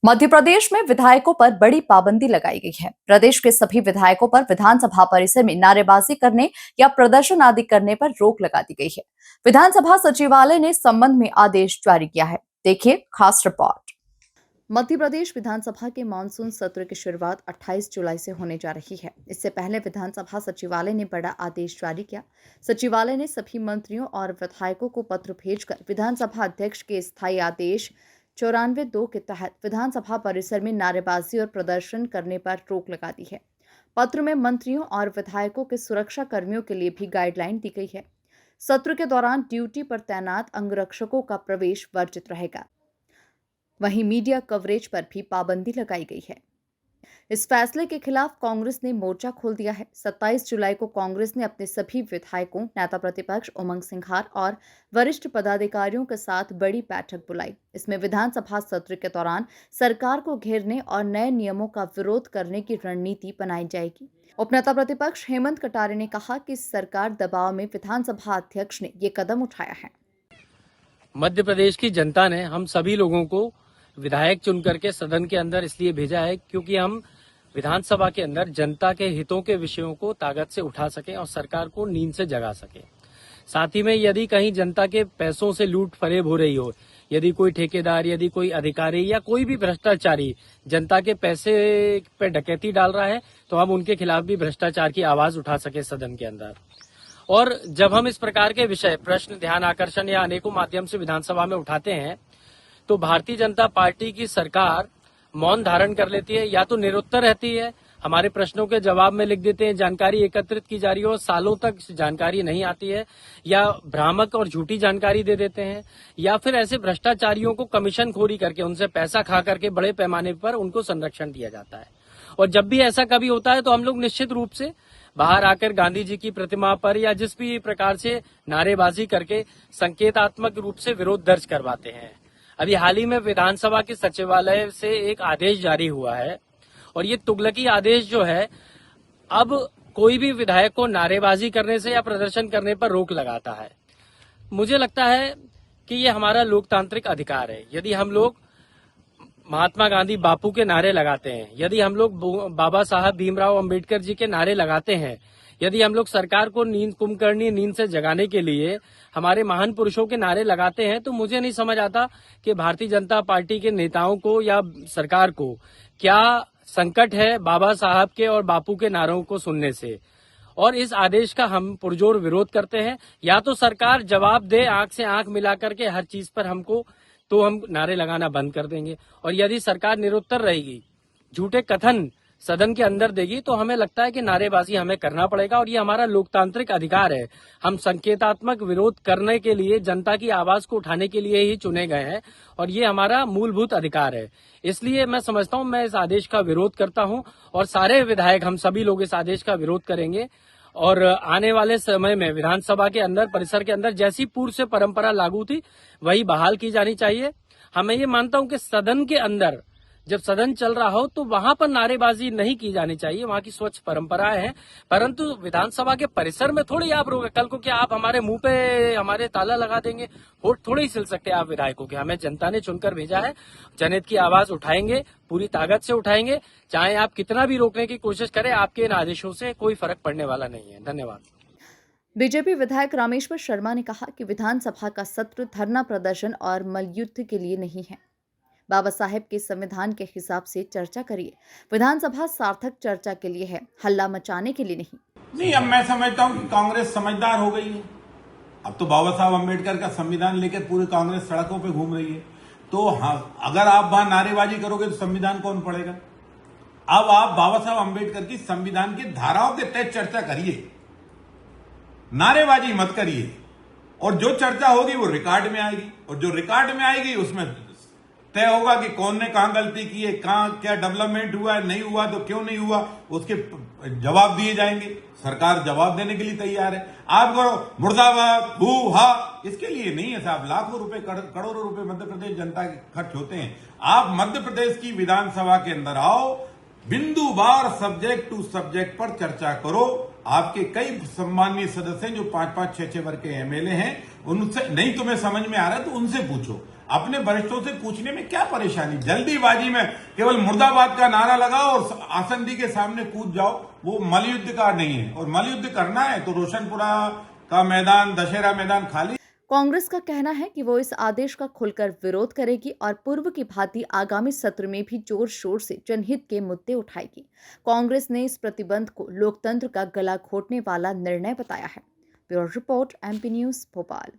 मध्य प्रदेश में विधायकों पर बड़ी पाबंदी लगाई गई है। प्रदेश के सभी विधायकों पर विधानसभा परिसर में नारेबाजी करने या प्रदर्शन आदि करने पर रोक लगा दी गई है। विधानसभा सचिवालय ने इस संबंध में आदेश जारी किया है। देखिए खास रिपोर्ट। मध्य प्रदेश विधानसभा के मानसून सत्र की शुरुआत 28 जुलाई से होने जा रही है। इससे पहले विधानसभा सचिवालय ने बड़ा आदेश जारी किया। सचिवालय ने सभी मंत्रियों और विधायकों को पत्र भेजकर विधानसभा अध्यक्ष के स्थायी आदेश 94(2) के तहत विधानसभा परिसर में नारेबाजी और प्रदर्शन करने पर रोक लगा दी है। पत्र में मंत्रियों और विधायकों के सुरक्षा कर्मियों के लिए भी गाइडलाइन दी गई है। सत्र के दौरान ड्यूटी पर तैनात अंगरक्षकों का प्रवेश वर्जित रहेगा। वहीं मीडिया कवरेज पर भी पाबंदी लगाई गई है। इस फैसले के खिलाफ कांग्रेस ने मोर्चा खोल दिया है। 27 जुलाई को कांग्रेस ने अपने सभी विधायकों, नेता प्रतिपक्ष उमंग सिंघार और वरिष्ठ पदाधिकारियों के साथ बड़ी बैठक बुलाई। इसमें विधानसभा सत्र के दौरान सरकार को घेरने और नए नियमों का विरोध करने की रणनीति बनाई जाएगी। उपनेता प्रतिपक्ष हेमंत कटारे ने कहा कि सरकार दबाव में विधानसभा अध्यक्ष ने ये कदम उठाया है। मध्य प्रदेश की जनता ने हम सभी लोगों को विधायक चुन करके सदन के अंदर इसलिए भेजा है क्योंकि हम विधानसभा के अंदर जनता के हितों के विषयों को ताकत से उठा सकें और सरकार को नींद से जगा सकें। साथ ही में यदि कहीं जनता के पैसों से लूट फरेब हो रही हो, यदि कोई ठेकेदार, यदि कोई अधिकारी या कोई भी भ्रष्टाचारी जनता के पैसे पे डकैती डाल रहा है तो हम उनके खिलाफ भी भ्रष्टाचार की आवाज उठा सके सदन के अंदर। और जब हम इस प्रकार के विषय, प्रश्न, ध्यान आकर्षण या अनेकों माध्यम से विधानसभा में उठाते हैं तो भारतीय जनता पार्टी की सरकार मौन धारण कर लेती है, या तो निरुत्तर रहती है, हमारे प्रश्नों के जवाब में लिख देते हैं, जानकारी एकत्रित की जा रही हो, सालों तक जानकारी नहीं आती है, या भ्रामक और झूठी जानकारी दे देते हैं, या फिर ऐसे भ्रष्टाचारियों को कमीशन खोरी करके उनसे पैसा खा करके बड़े पैमाने पर उनको संरक्षण दिया जाता है। और जब भी ऐसा कभी होता है तो हम लोग निश्चित रूप से बाहर आकर गांधी जी की प्रतिमा पर या जिस भी प्रकार से नारेबाजी करके संकेतात्मक रूप से विरोध दर्ज करवाते हैं। अभी हाल ही में विधानसभा के सचिवालय से एक आदेश जारी हुआ है और ये तुगलकी आदेश जो है, अब कोई भी विधायक को नारेबाजी करने से या प्रदर्शन करने पर रोक लगाता है। मुझे लगता है कि ये हमारा लोकतांत्रिक अधिकार है। यदि हम लोग महात्मा गांधी बापू के नारे लगाते हैं, यदि हम लोग बाबा साहब भीमराव अंबेडकर जी के नारे लगाते हैं, यदि हम लोग सरकार को कुंभकर्णी नींद से जगाने के लिए हमारे महान पुरुषों के नारे लगाते हैं, तो मुझे नहीं समझ आता कि भारतीय जनता पार्टी के नेताओं को या सरकार को क्या संकट है बाबा साहब के और बापू के नारों को सुनने से। और इस आदेश का हम पुरजोर विरोध करते हैं। या तो सरकार जवाब दे आंख से आंख मिला करके हर चीज पर हमको, तो हम नारे लगाना बंद कर देंगे। और यदि सरकार निरुत्तर रहेगी, झूठे कथन सदन के अंदर देगी, तो हमें लगता है कि नारेबाजी हमें करना पड़ेगा। और ये हमारा लोकतांत्रिक अधिकार है। हम संकेतात्मक विरोध करने के लिए, जनता की आवाज को उठाने के लिए ही चुने गए हैं और ये हमारा मूलभूत अधिकार है। इसलिए मैं समझता हूं, मैं इस आदेश का विरोध करता हूं और सारे विधायक, हम सभी लोग इस आदेश का विरोध करेंगे। और आने वाले समय में विधानसभा के अंदर, परिसर के अंदर जैसी पूर्व से परंपरा लागू थी वही बहाल की जानी चाहिए। मैं ये मानता हूं कि सदन के अंदर जब सदन चल रहा हो तो वहां पर नारेबाजी नहीं की जानी चाहिए, वहां की स्वच्छ परंपराएं हैं। परंतु विधानसभा के परिसर में थोड़ी आप रोके। कल को क्या आप हमारे मुंह पे हमारे ताला लगा देंगे? होठ थोड़ी सिल सकते आप विधायकों के। हमें जनता ने चुनकर भेजा है, जनहित की आवाज उठाएंगे, पूरी ताकत से उठाएंगे। चाहे आप कितना भी रोकने की कोशिश करें, आपके इन आदेशों से कोई फर्क पड़ने वाला नहीं है। धन्यवाद। बीजेपी विधायक रामेश्वर शर्मा ने कहा कि विधानसभा का सत्र धरना प्रदर्शन और मल्लयुद्ध के लिए नहीं है। बाबा साहेब के संविधान के हिसाब से चर्चा करिए। विधानसभा सार्थक चर्चा के लिए है, हल्ला मचाने के लिए नहीं। अब मैं समझता हूं कि कांग्रेस समझदार हो गई है। अब तो बाबा साहब अम्बेडकर का संविधान लेकर पूरी कांग्रेस सड़कों पे घूम रही है। तो हाँ, अगर आप वहां नारेबाजी करोगे तो संविधान कौन पढ़ेगा? अब आप बाबा साहब अम्बेडकर की संविधान की धाराओं के तहत चर्चा करिए, नारेबाजी मत करिए। और जो चर्चा होगी वो रिकॉर्ड में आएगी, और जो रिकॉर्ड में आएगी उसमें तय होगा कि कौन ने कहां गलती की है, कहां क्या डेवलपमेंट हुआ है, नहीं हुआ तो क्यों नहीं हुआ, उसके जवाब दिए जाएंगे। सरकार जवाब देने के लिए तैयार है। आप करो मुर्दाबाद, हू हा, इसके लिए नहीं है साहब। लाखों रुपए, करोड़ों रुपए मध्य प्रदेश जनता के खर्च होते हैं। आप मध्य प्रदेश की विधानसभा के अंदर आओ, बिंदुवार सब्जेक्ट टू सब्जेक्ट पर चर्चा करो। आपके कई सम्माननीय सदस्य हैं जो 5-5, 6-6 वर्ग के एमएलए हैं, उनसे नहीं तुम्हें समझ में आ रहा है तो उनसे पूछो। अपने वरिष्ठों से पूछने में क्या परेशानी, जल्दीबाजी में केवल मुर्दाबाद का नारा लगाओ और आसंदी के सामने कूद जाओ, वो मलयुद्ध का नहीं है। और मलयुद्ध करना है तो रोशनपुरा का मैदान, दशहरा मैदान खाली। कांग्रेस का कहना है कि वो इस आदेश का खुलकर विरोध करेगी और पूर्व की भांति आगामी सत्र में भी जोर शोर से जनहित के मुद्दे उठाएगी। कांग्रेस ने इस प्रतिबंध को लोकतंत्र का गला घोटने वाला निर्णय बताया है। Bureau report, MP news, Bhopal.